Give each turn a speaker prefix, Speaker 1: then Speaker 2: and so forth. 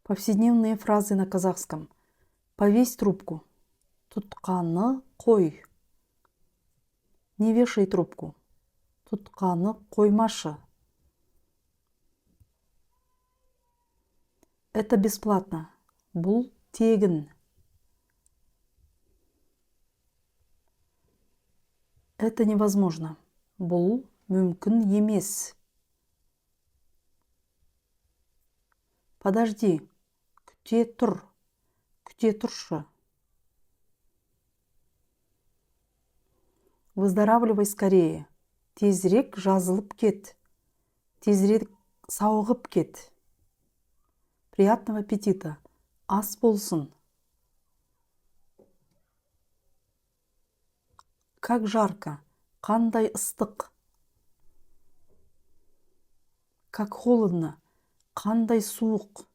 Speaker 1: Повседневные фразы на казахском. Повесь трубку. Тұтқаны қой. Не вешай трубку. Тұтқаны қоймашы. Это бесплатно. Бұл тегін. Это невозможно. Бұл мүмкін емес. Подожди. Күте тұр. Күте тұршы. Выздоравливай скорее. Тезірек жазылып кет. Тезірек сауығып кет. Приятного аппетита. Ас болсын. Как жарко. Қандай ыстық. Как холодно. Қандай суық.